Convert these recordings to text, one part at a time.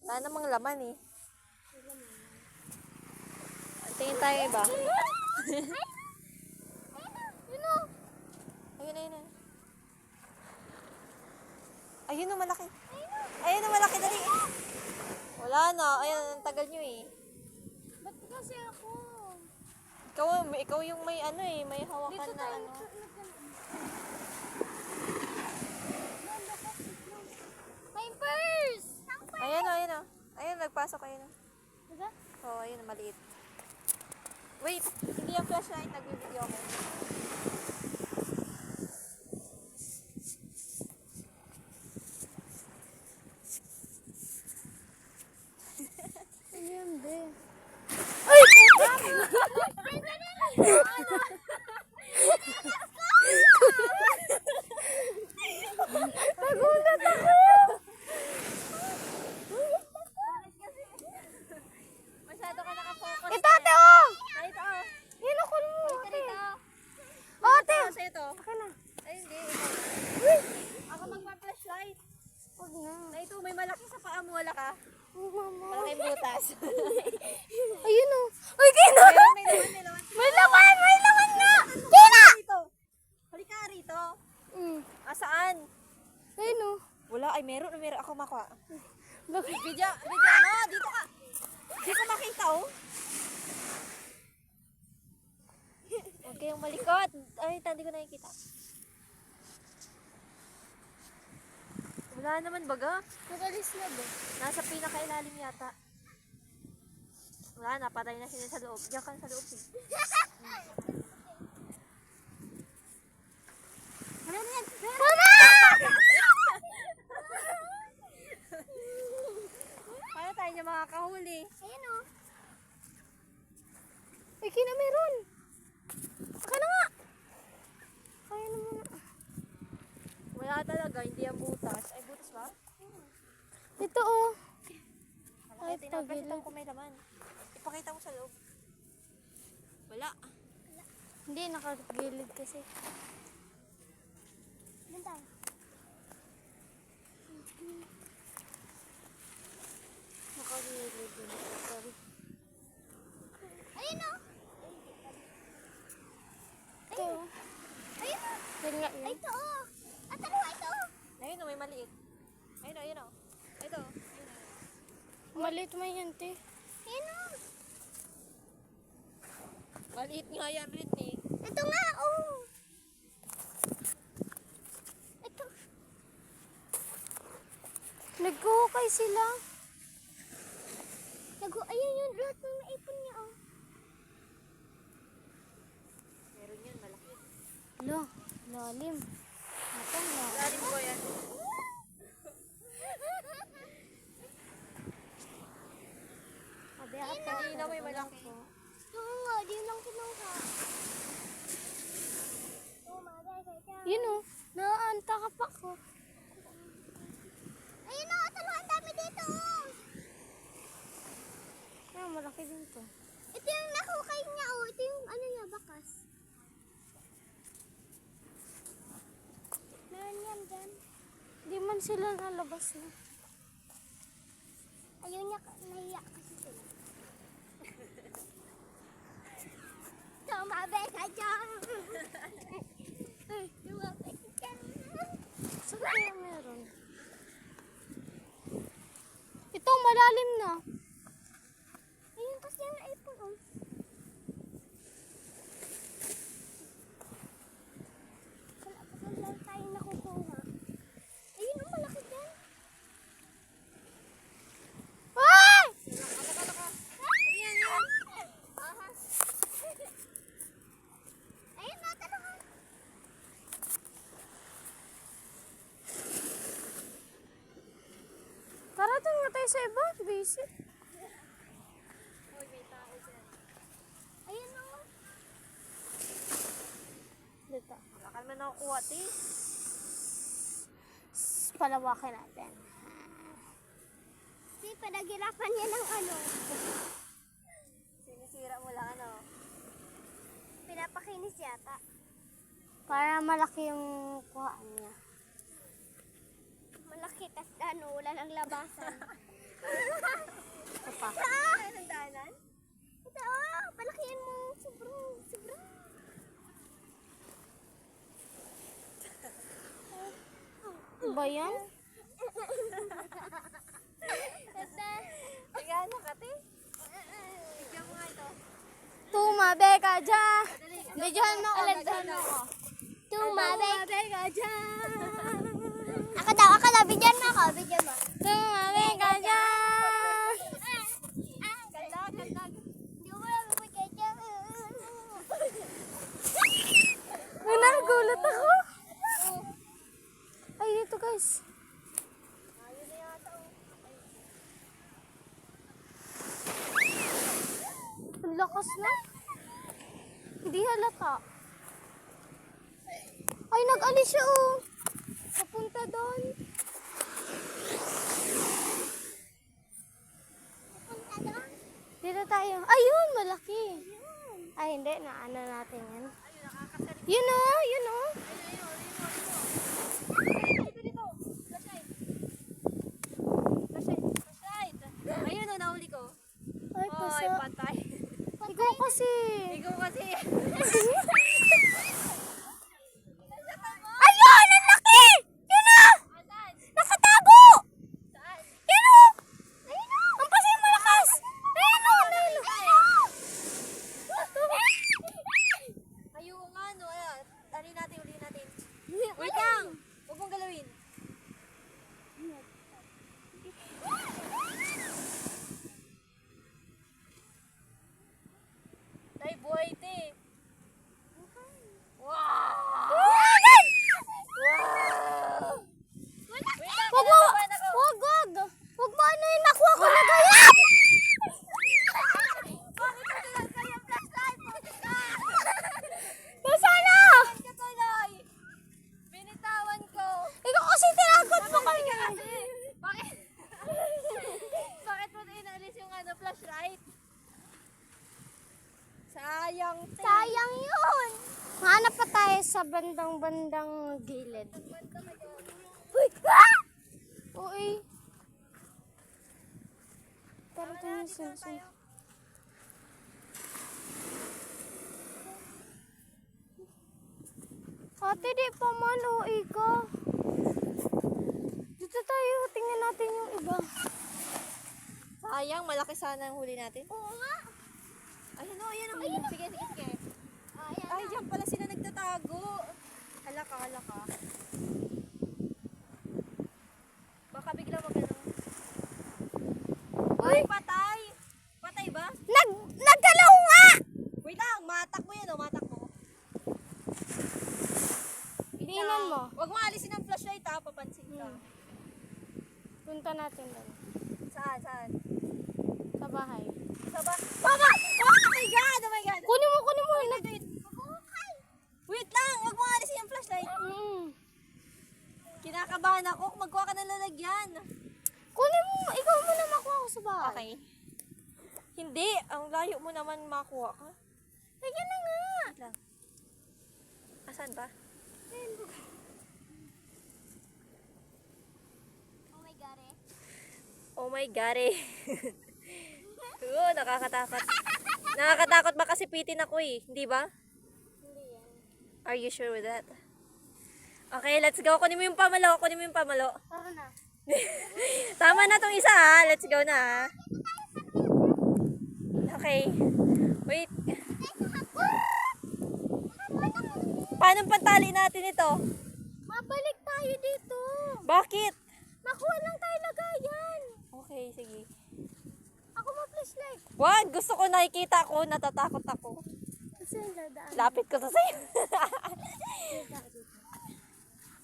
Wala namang laman eh. Tingin tayo iba. Ayun, ayun, ayun. Ayun o, malaki. Ayun o, malaki. Dali. Wala na. Ayun, ang tagal nyo eh. Ba't kasi ako? Ikaw yung may ano eh, may hawakan Dito na tayo. ano. My purse! Ayun o, ayun o. Ayun, nagpasok ayun o. Diba? Oo, ayun, maliit. Wait, hindi yung flashlight, nag-video ako. Ayun, be. Nagulat ako! Masyado ka nakafocus. Ito, ate, oh! Ito, oh. Yan ako mo, Ito ate. rito. Oh, ate. Ito, sa'yo to. Akin na. Ay, hindi. Ako magpa-flashlight. Huwag na. Na ito, may malaki sa paa mo, wala ka. Oh, mama. Malaking butas. Ayun, oh. Uy, Kina! Meron, may laman, may laman. May laman! May laman na! Kina! Rito. Halika rito. Mm. Saan? Ayun, oh. Wala, ay meron ako makuha. Bakit? Video mo, dito ka. Hindi ko makita, oh. Huwag kayong malikot. Ay, hindi ko nakikita. Wala naman baga. Nagalis na ba? Nasa pinakailalim yata. Wala, napatay na sila sa loob. Diyan ka sa loob, eh. Wala na yan. Paano tayo niya makakahuli? Ayun, oh. Ay, Kina, meron. Akin na nga. Kaya na muna. Wala talaga, hindi ang butas. Ay, butas ba? Ito, oh. Ay, Ay, tinapos pagilid. ito kung may laman. Ipakita mo sa loob. Wala. Hindi, nakagilid kasi. Doon tayo. Nakagilid din. Sorry. Ayun, oh. Ito. Ayun, oh. Yan nga yan. Ito, oh. At ano, ito, oh. Ayun, oh, may maliit. Ayun, oh, ayun, oh. Ito. Maliit mo yan, te. Ayun, oh. Maliit nga yan rin, eh. Ito nga, oh. Ito. Nag-hukay sila. Ayun yun, lahat ng naipon niya, oh. Meron yan, malaki. Lo, lalim. Ito nga. Lalim ko yan. Sabi ako. Hindi na may malaki. Oo nga, di lang kinuha. Yun o, naanta ka pa ko. Ayun o, ang dami dito o. Ay, malaki din to. Ito yung nakukay niya o, ito yung ano niya, bakas. Meron yan dyan. Hindi man sila nalabas na. Ayaw niya, nahiya kasi sila. Tumabi ka dyan! Tumabi ka dyan! Saan kaya meron? Ito, malalim na. Ayun kasi yung naipon, oh. Saan lang tayo nakukuha? Ayun, oh, malaki dyan. Ay! Yan, yan. Ahas. Ayun, natalungan. Tara, doon nga tayo sa iba. Busy. Hoy, may tao dyan. Ayun, oh. Dito. Wala ka naman nakukuha, te. Palawakin natin. Kasi panaghirapan niya ng ano. Sinisira mo lang, ano. Pinapakinis yata. Para malaki yung kuhaan niya. Malaki, tas ano, wala nang labasan. Ito pa. Saan? Ang daanan? Ito, palakihan mo. Sobrang. Ba yan? Gano'n kati? Bigyan mo nga ito. Tumabe ka dyan. Bidyan mo ako. Bigyan ako. Tumabe. ka dyan. Ako daw. Bigyan mo ako. Tumabe ka dyan. Kandag. Hindi ko alam kung kaya dyan. May nagulat ako. Ay, dito guys. Ang lakas na. Hindi halata. Ay, nag-alis siya oh. Papunta doon. Punta doon. Dito tayo. Ayun, malaki. Ay, hindi. Naano natin yan. Yun oh, yun oh. Ayun o, nahuli ko. Ay, Ay, pasa. patay. Ikaw kasi. Ikaw kasi. Ayun, ang laki! Yun oh! Asan? Nakatago! Saan? Yun oh! Ayun oh! Ang pasa yung malakas! Ayun oh! Ayun nga, no. Ayan. Uli natin. Wait lang. Huwag mong galawin. Tay, buhay te. Wow! Wow! Wait lang, Huwag mo! kinakabahan ako. Huwag! Huwag mo ano yun! Nakuha ko na gaya! Bakit mo tinanggal yung flashlight? Bakit ka? Nasana! Bakit ka tuloy? Binitawan ko. Ikaw kasi tinagot mo Namatay kami! ka kasi. Bakit? Bakit mo inalis yung flashlight? Sayang. te. Sayang yun! Hanap pa tayo sa bandang-bandang gilid. Uy! Ah! Uy! Pero ito yung sunsun. Ate, di pa man, uwi ka. Dito tayo, tingnan natin yung iba. Sayang, malaki sana ang huli natin. Oo nga. Ayun o, ayan o. Sige. Ayan. Ay, diyan pala sila nagtatago. Hala ka. Baka bigla mag-ano. Uy, patay! Patay ba? Nagkalaw nga! Wait lang, matak mo yan o, matak mo. Tingnan mo. Huwag mo alisin ang flashlight ha, papansin ka. Punta natin doon. Saan? Sa bahay. Sa ba? Papa! Oh my God! Kunin mo! Wait lang, huwag mo alisin ang flashlight. Kinakabahan ako, magkuha ka ng lalagyan. Kunin mo! Ikaw mo na makuha ko sa bahay. Okay. Hindi, ang layo mo naman makuha ka. Lagyan na nga! Wait lang. Asan ba? Oh my God eh. Oh my God eh. Oo, nakakatakot. Nakakatakot ba kasi pitin ako eh, hindi ba? Hindi yan. Are you sure with that? Okay, let's go. Kunin mo yung pamalo. Tara na. Tama na tong isa ha. Let's go na ha. Okay. Wait. Paano pantali natin ito? Mabalik tayo dito. Bakit? Makuha lang tayo lagayan. Okay, sige. Ako ma-flashlight. Wag, gusto ko nakikita ko, natatakot ako. Kasi yung dadaan. Lapit ko to sa'yo.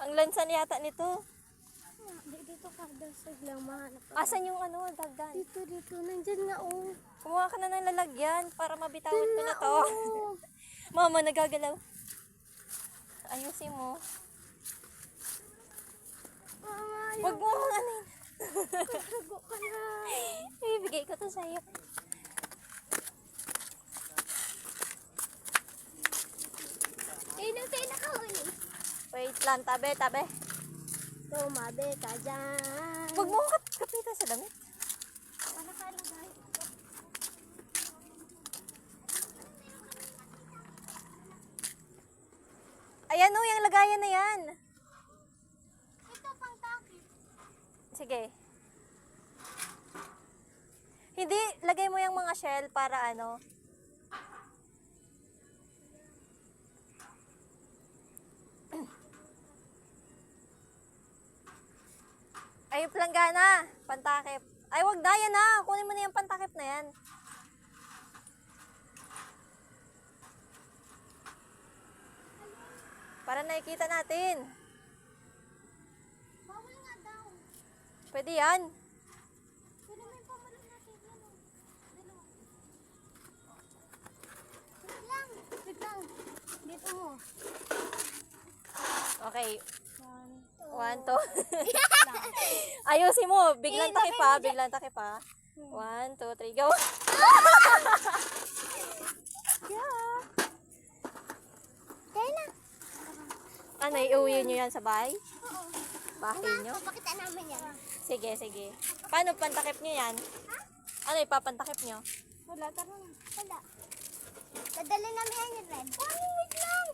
Ang lansan yata nito. Dito ka daw saglang mahanap ako. Asan yung dagdan? Dito. Nandyan nga oh. Kumuha ka na ng lalagyan para mabitawan ko na to. Oh. Mama, nagagalaw. Ayusin mo. Mama, Wag mo akong anin. ayaw ka na. Ibibigay ko to sa'yo. Ayun tayo nakahuli. Wait lang, tabi. Tumabi ka dyan. Wag mo kapitan sa damit. Sige. Hindi, lagay mo yung mga shell para ano. Ay, yung planggana. Pantakip. Ay, wag na yan na. Kunin mo na yung pantakip na yan. Para nakikita natin. Bawal nga daw. Pwede yan. Pero may pamalan natin yan. Dalawa. Wait lang. Wait lang. Dito mo. Okay. 1, 2. 1, 2. Ayusin mo. Biglang Eh, takip lagay pa. mo dyan. Biglang takip pa. 1, 2, 3, go. Yeah. Kaya na. Ano, iuwi nyo yan sa bahay? Oo. Bahay nyo? Papakita namin yan. Sige, sige. Paano pantakip nyo yan? Ano, ipapantakip nyo? Wala, tara na. Wala. Dadali namin yan yung red. Ay, wait lang.